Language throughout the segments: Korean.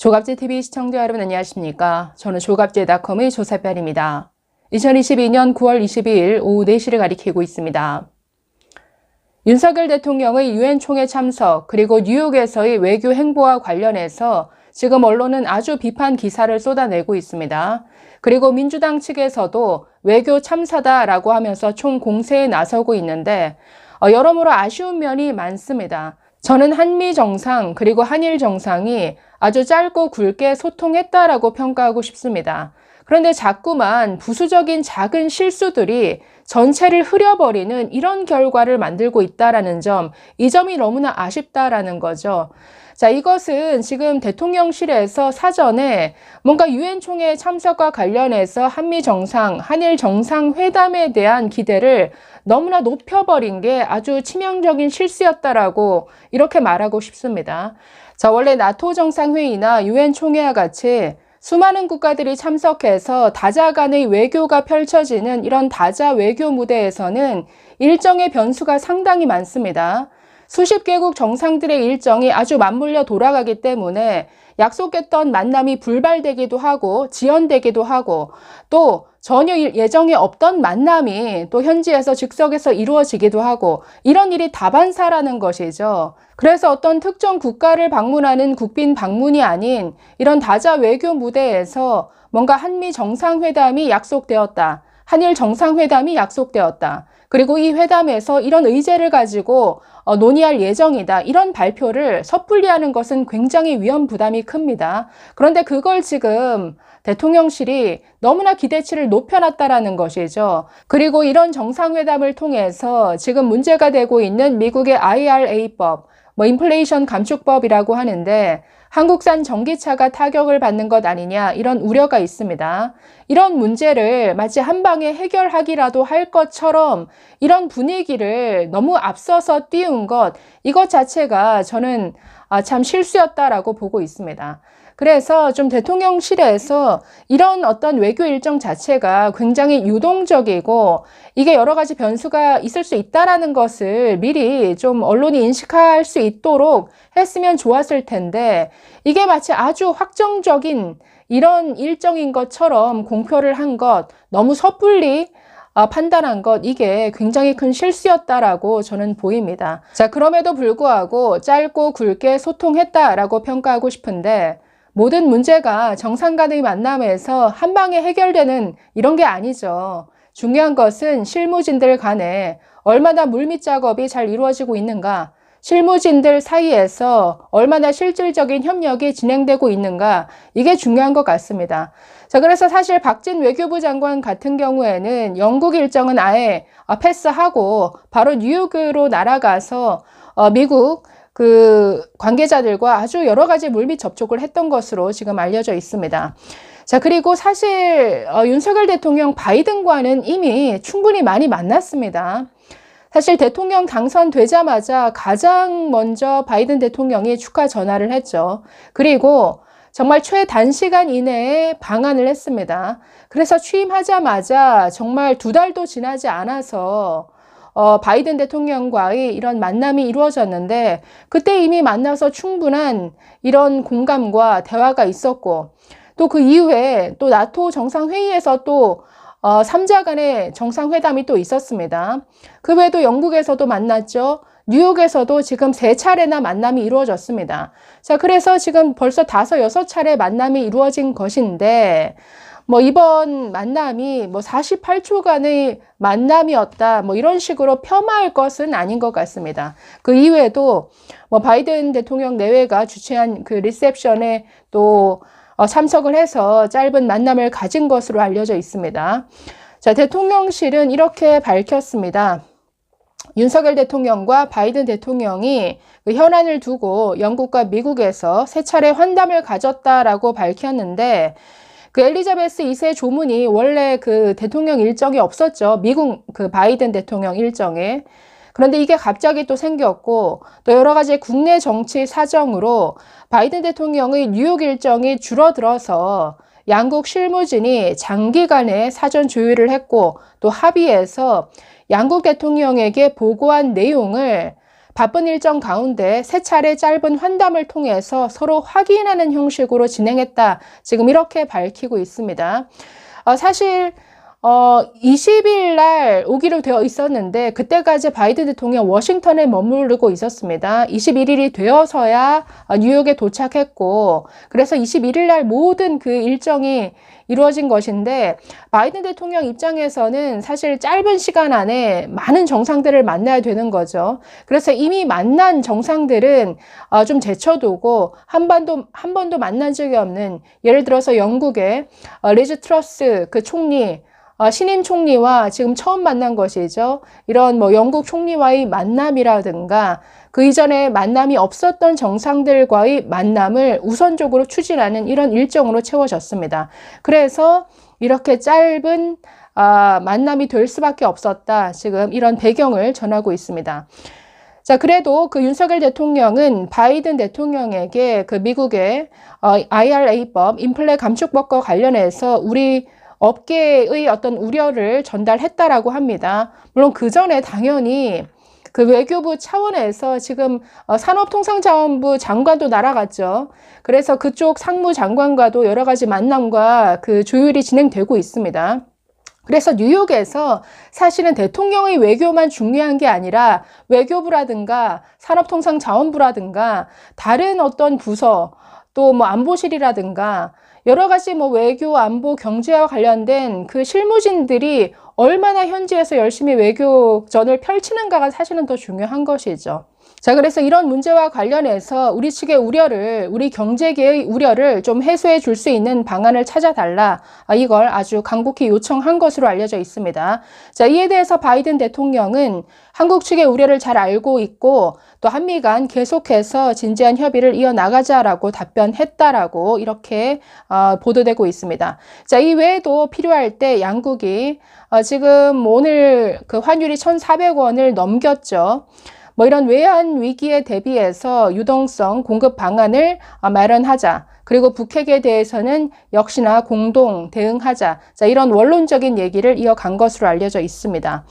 조갑제TV 시청자 여러분 안녕하십니까? 저는 조갑제닷컴의 조사별입니다. 2022년 9월 22일 오후 4시를 가리키고 있습니다. 윤석열 대통령의 유엔 총회 참석 그리고 뉴욕에서의 외교 행보와 관련해서 지금 언론은 아주 비판 기사를 쏟아내고 있습니다. 그리고 민주당 측에서도 외교 참사다라고 하면서 총공세에 나서고 있는데 여러모로 아쉬운 면이 많습니다. 저는 한미 정상 그리고 한일 정상이 아주 짧고 굵게 소통했다라고 평가하고 싶습니다. 그런데 자꾸만 부수적인 작은 실수들이 전체를 흐려버리는 이런 결과를 만들고 있다라는 점, 이 점이 너무나 아쉽다라는 거죠. 자, 이것은 지금 대통령실에서 사전에 뭔가 유엔 총회 참석과 관련해서 한미 정상, 한일 정상회담에 대한 기대를 너무나 높여버린 게 아주 치명적인 실수였다라고 이렇게 말하고 싶습니다. 자, 원래 나토 정상회의나 유엔 총회와 같이 수많은 국가들이 참석해서 다자 간의 외교가 펼쳐지는 이런 다자 외교 무대에서는 일정의 변수가 상당히 많습니다. 수십 개국 정상들의 일정이 아주 맞물려 돌아가기 때문에 약속했던 만남이 불발되기도 하고 지연되기도 하고 또 전혀 예정에 없던 만남이 또 현지에서 즉석에서 이루어지기도 하고 이런 일이 다반사라는 것이죠. 그래서 어떤 특정 국가를 방문하는 국빈 방문이 아닌 이런 다자 외교 무대에서 뭔가 한미 정상회담이 약속되었다. 한일 정상회담이 약속되었다. 그리고 이 회담에서 이런 의제를 가지고 논의할 예정이다. 이런 발표를 섣불리 하는 것은 굉장히 위험 부담이 큽니다. 그런데 그걸 지금 대통령실이 너무나 기대치를 높여놨다라는 것이죠. 그리고 이런 정상회담을 통해서 지금 문제가 되고 있는 미국의 IRA법, 인플레이션 감축법이라고 하는데 한국산 전기차가 타격을 받는 것 아니냐 이런 우려가 있습니다. 이런 문제를 마치 한 방에 해결하기라도 할 것처럼 이런 분위기를 너무 앞서서 띄운 것 이것 자체가 저는 참 실수였다라고 보고 있습니다. 그래서 좀 대통령실에서 이런 어떤 외교 일정 자체가 굉장히 유동적이고 이게 여러 가지 변수가 있을 수 있다라는 것을 미리 좀 언론이 인식할 수 있도록 했으면 좋았을 텐데 이게 마치 아주 확정적인 이런 일정인 것처럼 공표를 한 것 너무 섣불리 판단한 것 이게 굉장히 큰 실수였다라고 저는 보입니다. 자, 그럼에도 불구하고 짧고 굵게 소통했다라고 평가하고 싶은데 모든 문제가 정상 간의 만남에서 한 방에 해결되는 이런 게 아니죠. 중요한 것은 실무진들 간에 얼마나 물밑 작업이 잘 이루어지고 있는가, 실무진들 사이에서 얼마나 실질적인 협력이 진행되고 있는가, 이게 중요한 것 같습니다. 자, 그래서 사실 박진 외교부 장관 같은 경우에는 영국 일정은 아예 패스하고 바로 뉴욕으로 날아가서 미국 관계자들과 아주 여러 가지 물밑 접촉을 했던 것으로 지금 알려져 있습니다. 자, 그리고 사실 윤석열 대통령 바이든과는 이미 충분히 많이 만났습니다. 사실 대통령 당선되자마자 가장 먼저 바이든 대통령이 축하 전화를 했죠. 그리고 정말 최단시간 이내에 방한을 했습니다. 그래서 취임하자마자 정말 2달도 지나지 않아서 바이든 대통령과의 이런 만남이 이루어졌는데 그때 이미 만나서 충분한 이런 공감과 대화가 있었고 또 그 이후에 또 나토 정상회의에서 또 3자 간의 정상회담이 또 있었습니다. 그 외에도 영국에서도 만났죠. 뉴욕에서도 지금 3차례나 만남이 이루어졌습니다. 자, 그래서 지금 벌써 5, 6차례 만남이 이루어진 것인데 이번 만남이 48초간의 만남이었다. 이런 식으로 폄하할 것은 아닌 것 같습니다. 그 이후에도 바이든 대통령 내외가 주최한 그 리셉션에 또 참석을 해서 짧은 만남을 가진 것으로 알려져 있습니다. 자, 대통령실은 이렇게 밝혔습니다. 윤석열 대통령과 바이든 대통령이 그 현안을 두고 영국과 미국에서 3차례 환담을 가졌다라고 밝혔는데 그 엘리자베스 2세 조문이 원래 그 대통령 일정이 없었죠. 미국 그 바이든 대통령 일정에. 그런데 이게 갑자기 또 생겼고 또 여러 가지 국내 정치 사정으로 바이든 대통령의 뉴욕 일정이 줄어들어서 양국 실무진이 장기간의 사전 조율을 했고 또 합의해서 양국 대통령에게 보고한 내용을 바쁜 일정 가운데 세 차례 짧은 환담을 통해서 서로 확인하는 형식으로 진행했다. 지금 이렇게 밝히고 있습니다. 사실 20일 날 오기로 되어 있었는데 그때까지 바이든 대통령 워싱턴에 머무르고 있었습니다. 21일이 되어서야 뉴욕에 도착했고, 그래서 21일 날 모든 그 일정이 이루어진 것인데, 바이든 대통령 입장에서는 사실 짧은 시간 안에 많은 정상들을 만나야 되는 거죠. 그래서 이미 만난 정상들은 좀 제쳐두고 한 번도 만난 적이 없는, 예를 들어서 영국의 리즈 트러스 그 총리, 신임 총리와 지금 처음 만난 것이죠. 이런 영국 총리와의 만남이라든가 그 이전에 만남이 없었던 정상들과의 만남을 우선적으로 추진하는 이런 일정으로 채워졌습니다. 그래서 이렇게 짧은 만남이 될 수밖에 없었다. 지금 이런 배경을 전하고 있습니다. 자, 그래도 그 윤석열 대통령은 바이든 대통령에게 그 미국의 IRA법, 인플레 감축법과 관련해서 우리 업계의 어떤 우려를 전달했다라고 합니다. 물론 그 전에 당연히 그 외교부 차원에서 지금 산업통상자원부 장관도 날아갔죠. 그래서 그쪽 상무장관과도 여러 가지 만남과 그 조율이 진행되고 있습니다. 그래서 뉴욕에서 사실은 대통령의 외교만 중요한 게 아니라 외교부라든가 산업통상자원부라든가 다른 어떤 부서, 또 안보실이라든가 여러 가지 외교, 안보, 경제와 관련된 그 실무진들이 얼마나 현지에서 열심히 외교전을 펼치는가가 사실은 더 중요한 것이죠. 자, 그래서 이런 문제와 관련해서 우리 측의 우려를, 우리 경제계의 우려를 좀 해소해 줄 수 있는 방안을 찾아달라. 이걸 아주 간곡히 요청한 것으로 알려져 있습니다. 자, 이에 대해서 바이든 대통령은 한국 측의 우려를 잘 알고 있고 또 한미 간 계속해서 진지한 협의를 이어나가자라고 답변했다라고 이렇게 보도되고 있습니다. 자, 이 외에도 필요할 때 양국이 지금 오늘 그 환율이 1,400원을 넘겼죠. 이런 외환 위기에 대비해서 유동성 공급 방안을 마련하자. 그리고 북핵에 대해서는 역시나 공동 대응하자. 자, 이런 원론적인 얘기를 이어간 것으로 알려져 있습니다.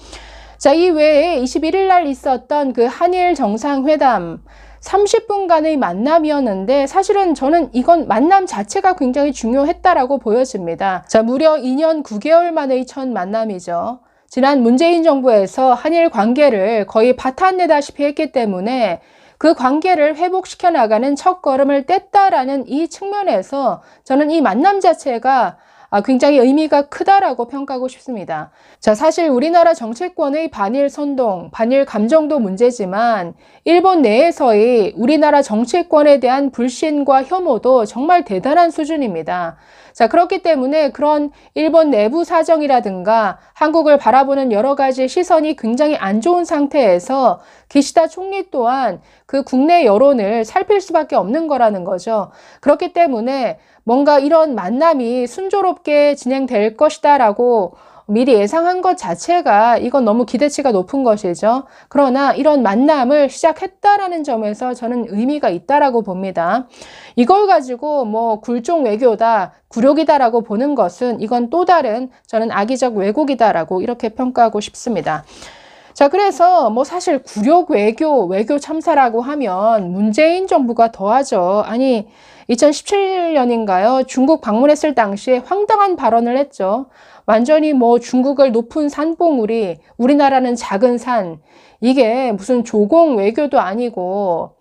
자, 이 외에 21일 날 있었던 그 한일 정상회담 30분간의 만남이었는데 사실은 저는 이건 만남 자체가 굉장히 중요했다라고 보여집니다. 자, 무려 2년 9개월 만의 첫 만남이죠. 지난 문재인 정부에서 한일 관계를 거의 파탄내다시피 했기 때문에 그 관계를 회복시켜 나가는 첫걸음을 뗐다라는 이 측면에서 저는 이 만남 자체가 굉장히 의미가 크다라고 평가하고 싶습니다. 자, 사실 우리나라 정치권의 반일 선동, 반일 감정도 문제지만 일본 내에서의 우리나라 정치권에 대한 불신과 혐오도 정말 대단한 수준입니다. 자, 그렇기 때문에 그런 일본 내부 사정이라든가 한국을 바라보는 여러 가지 시선이 굉장히 안 좋은 상태에서 기시다 총리 또한 그 국내 여론을 살필 수밖에 없는 거라는 거죠. 그렇기 때문에 뭔가 이런 만남이 순조롭게 진행될 것이다라고 미리 예상한 것 자체가 이건 너무 기대치가 높은 것이죠. 그러나 이런 만남을 시작했다라는 점에서 저는 의미가 있다라고 봅니다. 이걸 가지고 굴종 외교다, 굴욕이다라고 보는 것은 이건 또 다른 저는 악의적 왜곡이다라고 이렇게 평가하고 싶습니다. 자, 그래서 사실 굴욕 외교 참사라고 하면 문재인 정부가 더하죠. 아니, 2017년인가요? 중국 방문했을 당시에 황당한 발언을 했죠. 완전히 중국을 높은 산봉우리, 우리나라는 작은 산, 이게 무슨 조공 외교도 아니고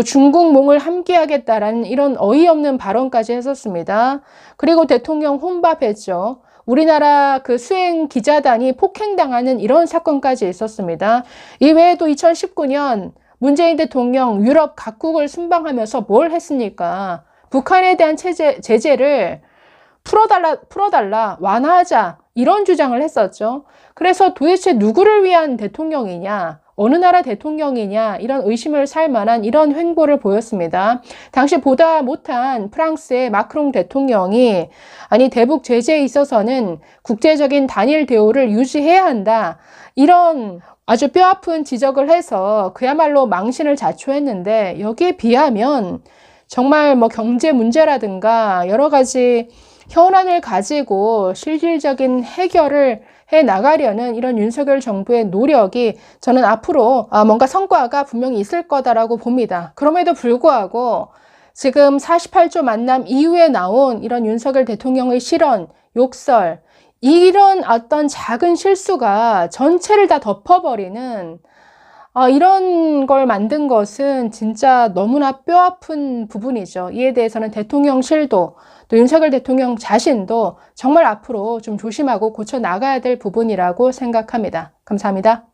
중국 몽을 함께 하겠다라는 이런 어이없는 발언까지 했었습니다. 그리고 대통령 혼밥했죠. 우리나라 그 수행 기자단이 폭행당하는 이런 사건까지 있었습니다. 이외에도 2019년 문재인 대통령 유럽 각국을 순방하면서 뭘 했습니까? 북한에 대한 제재를 풀어달라, 완화하자, 이런 주장을 했었죠. 그래서 도대체 누구를 위한 대통령이냐, 어느 나라 대통령이냐, 이런 의심을 살 만한 이런 행보를 보였습니다. 당시 보다 못한 프랑스의 마크롱 대통령이 대북 제재에 있어서는 국제적인 단일 대우를 유지해야 한다, 이런 아주 뼈아픈 지적을 해서 그야말로 망신을 자초했는데, 여기에 비하면 정말 경제 문제라든가 여러 가지 현안을 가지고 실질적인 해결을 해 나가려는 이런 윤석열 정부의 노력이 저는 앞으로 뭔가 성과가 분명히 있을 거다라고 봅니다. 그럼에도 불구하고 지금 48조 만남 이후에 나온 이런 윤석열 대통령의 실언, 욕설, 이런 어떤 작은 실수가 전체를 다 덮어버리는 이런 걸 만든 것은 진짜 너무나 뼈아픈 부분이죠. 이에 대해서는 대통령실도 또 윤석열 대통령 자신도 정말 앞으로 좀 조심하고 고쳐 나가야 될 부분이라고 생각합니다. 감사합니다.